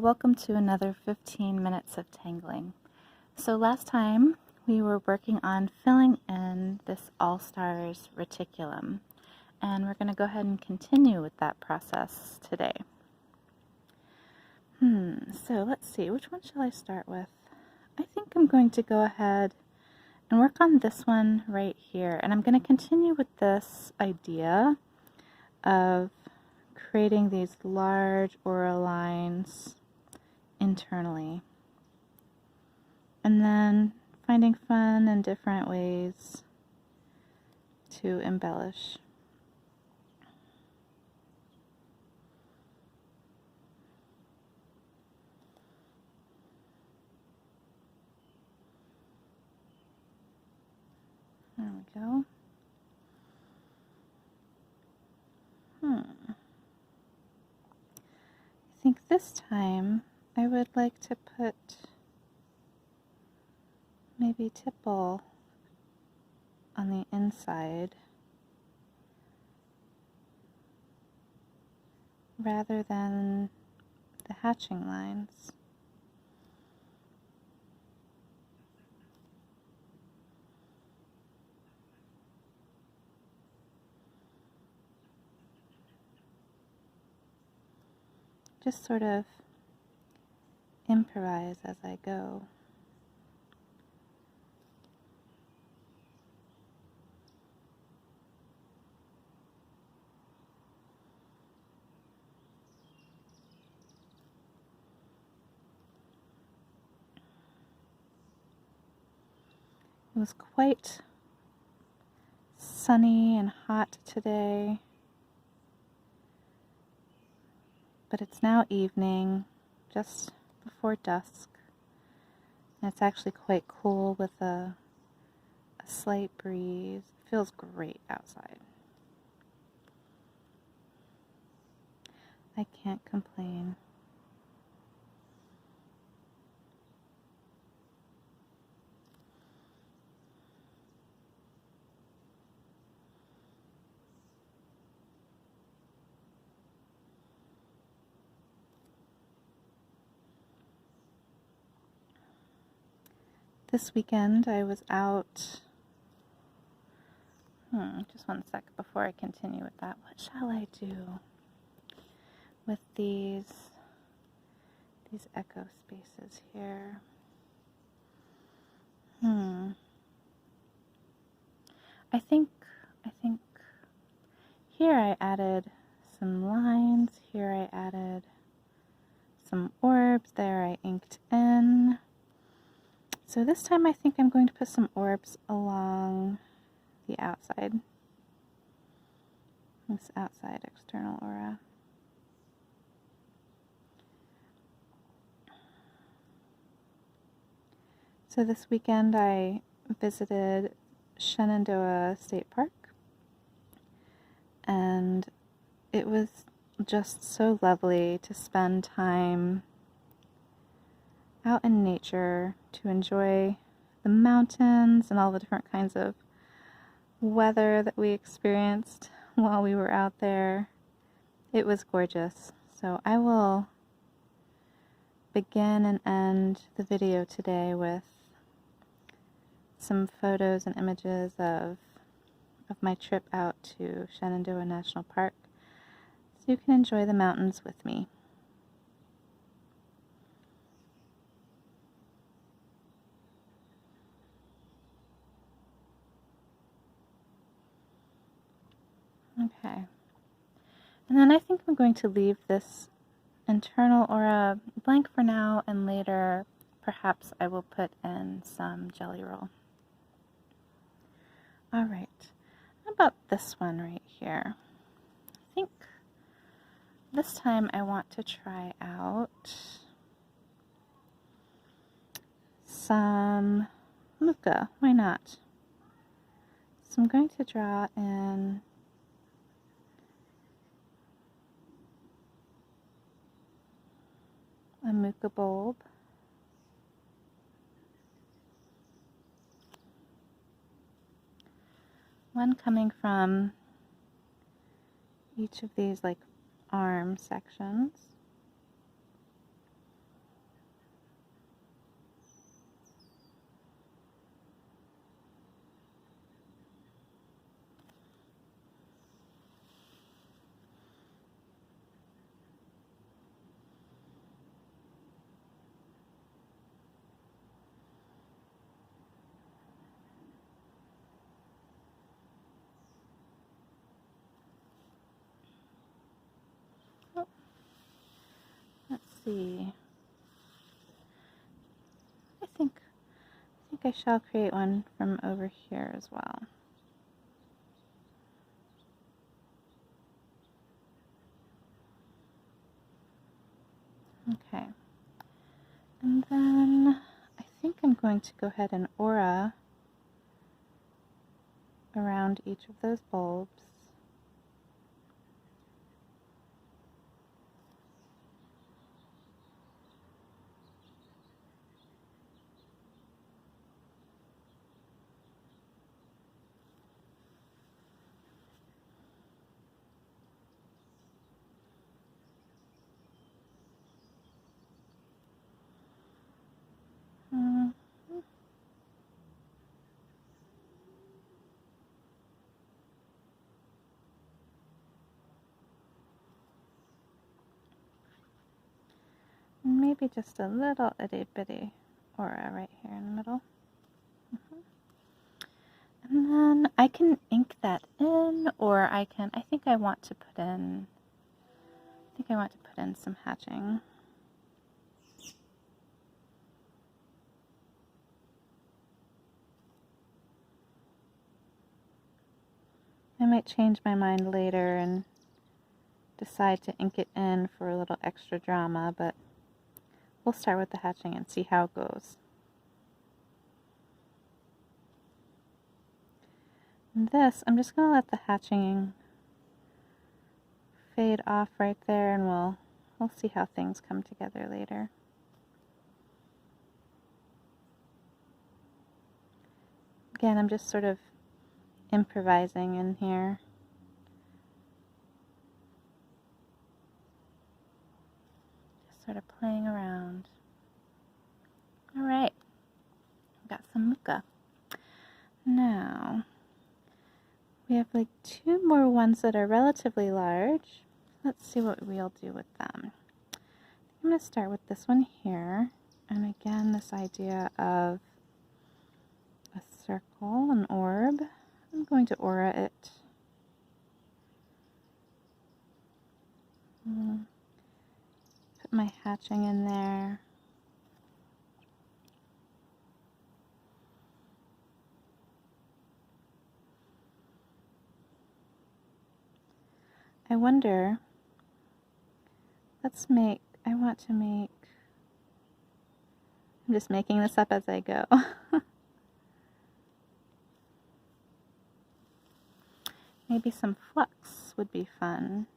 welcome to another 15 minutes of tangling. So last time we were working on filling in this All-Stars reticulum, and we're going to go ahead and continue with that process today. So let's see, which one shall I start with? I think I'm going to go ahead and work on this one right here, and I'm going to continue with this idea of creating these large aura lines internally, and then finding fun and different ways to embellish. There we go. I think this time I would like to put maybe tipple on the inside rather than the hatching lines. Just sort of improvise as I go. It was quite sunny and hot today, but it's now evening, just before dusk, and it's actually quite cool with a slight breeze. It feels great outside. I can't complain. This weekend I was out, just one sec before I continue with that. What shall I do with these echo spaces here? I think here I added some lines, here I added some orbs, there I inked in. So this time I think I'm going to put some orbs along the outside, this outside external aura. So this weekend I visited Shenandoah State Park, and it was just so lovely to spend time out in nature, to enjoy the mountains and all the different kinds of weather that we experienced while we were out there. It was gorgeous. So I will begin and end the video today with some photos and images of my trip out to Shenandoah National Park, so you can enjoy the mountains with me. Okay, and then I think I'm going to leave this internal aura blank for now, and later perhaps I will put in some jelly roll. Alright, how about this one right here? I think this time I want to try out some muka. Why not? So I'm going to draw in a muka bulb. One coming from each of these like arm sections. see. I think I shall create one from over here as well. Okay. And then I think I'm going to go ahead and aura around each of those bulbs. Maybe just a little itty bitty aura right here in the middle. And then I can ink that in, or I think I want to put in, some hatching. I might change my mind later and decide to ink it in for a little extra drama, but we'll start with the hatching and see how it goes. And this, I'm just going to let the hatching fade off right there, and we'll see how things come together later. Again, I'm just sort of improvising in here. Just sort of playing around. Alright, got some mica. Now, we have like 2 more ones that are relatively large. Let's see what we'll do with them. I'm going to start with this one here. And again, this idea of a circle, an orb. I'm going to aura it. Put my hatching in there. I wonder, I'm just making this up as I go. Maybe some flux would be fun.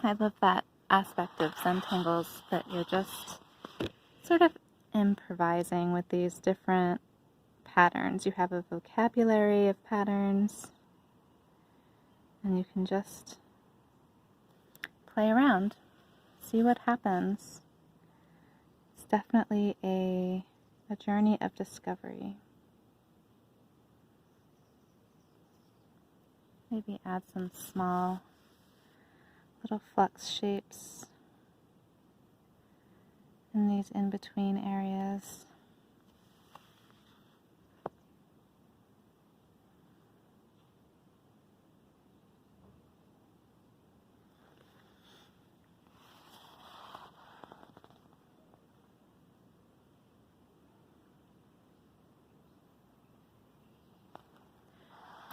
I love that aspect of Zentangles, that you're just sort of improvising with these different patterns. You have a vocabulary of patterns, and you can just play around, see what happens. It's definitely a journey of discovery. Maybe add some small little flux shapes in these in-between areas.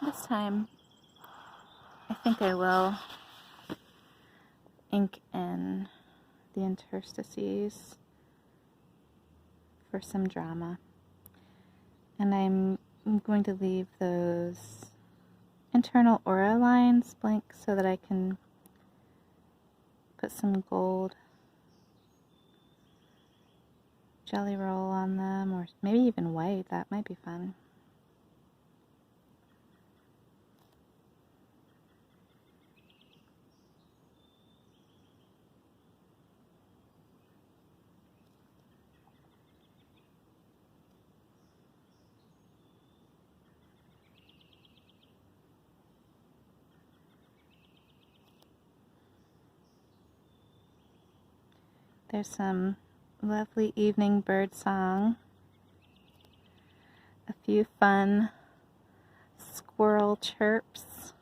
This time, I think I will ink in the interstices for some drama. And I'm going to leave those internal aura lines blank so that I can put some gold jelly roll on them, or maybe even white. That might be fun. There's some lovely evening bird song. A few fun squirrel chirps.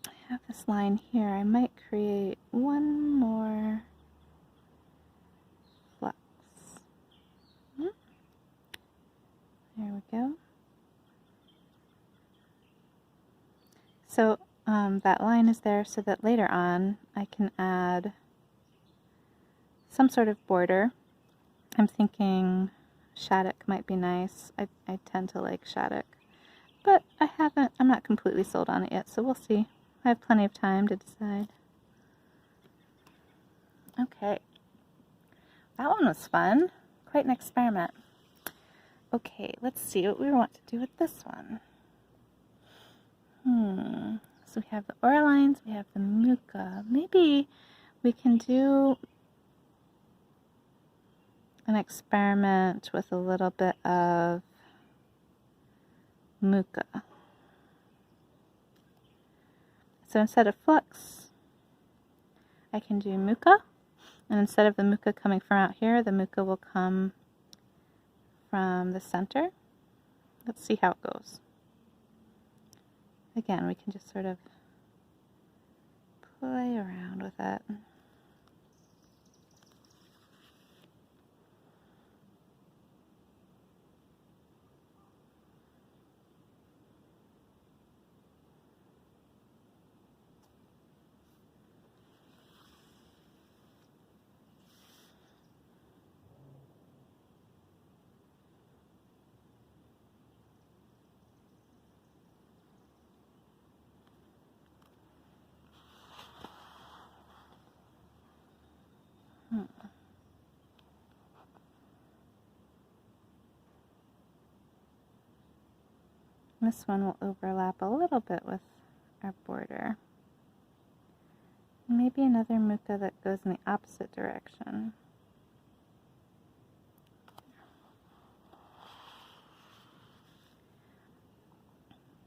I have this line here. I might create one more flux. There we go. So that line is there so that later on I can add some sort of border. I'm thinking shaddock might be nice. I tend to like shaddock, but I'm not completely sold on it yet, so we'll see. I have plenty of time to decide. Okay, that one was fun. Quite an experiment. Okay, let's see what we want to do with this one. So we have the aura lines, we have the muka. Maybe we can do an experiment with a little bit of muka. So instead of flux, I can do muka, and instead of the muka coming from out here, the muka will come from the center. Let's see how it goes. Again, we can just sort of play around with it. This one will overlap a little bit with our border. Maybe another muka that goes in the opposite direction.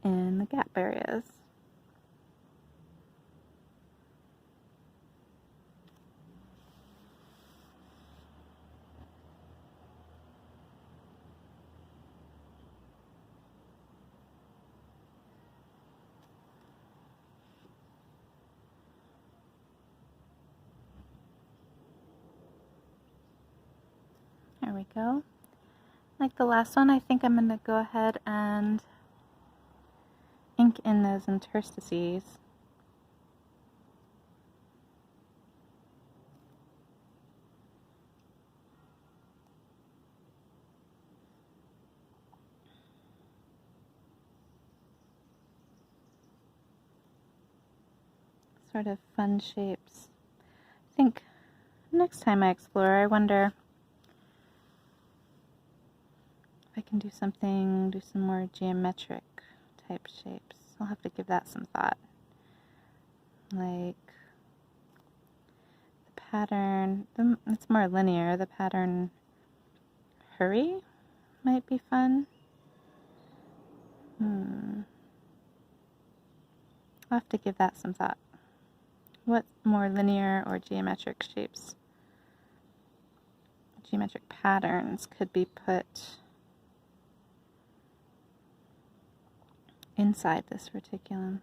In the gap areas. There we go. Like the last one, I think I'm going to go ahead and ink in those interstices. Sort of fun shapes. I think next time I explore, I wonder if I can do some more geometric type shapes. I'll have to give that some thought. Like the pattern, it's more linear. The pattern hurry might be fun. I'll have to give that some thought. What more linear or geometric shapes, geometric patterns could be put inside this reticulum?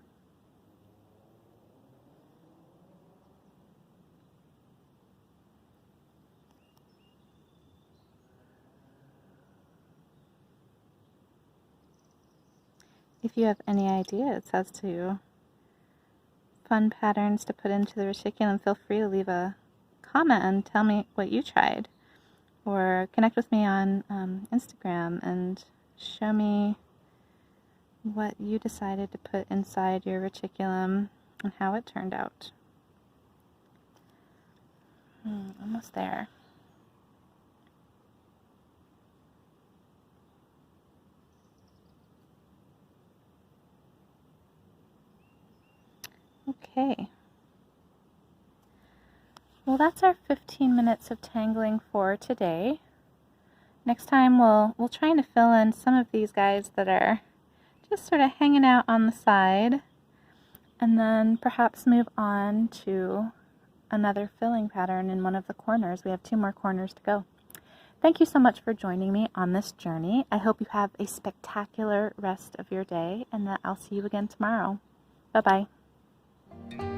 If you have any ideas as to fun patterns to put into the reticulum, feel free to leave a comment and tell me what you tried. Or connect with me on Instagram and show me what you decided to put inside your reticulum and how it turned out. Almost there. Okay. Well, that's our 15 minutes of tangling for today. Next time we'll try to fill in some of these guys that are just sort of hanging out on the side, and then perhaps move on to another filling pattern in one of the corners. We have 2 more corners to go. Thank you so much for joining me on this journey. I hope you have a spectacular rest of your day, and that I'll see you again tomorrow. Bye-bye.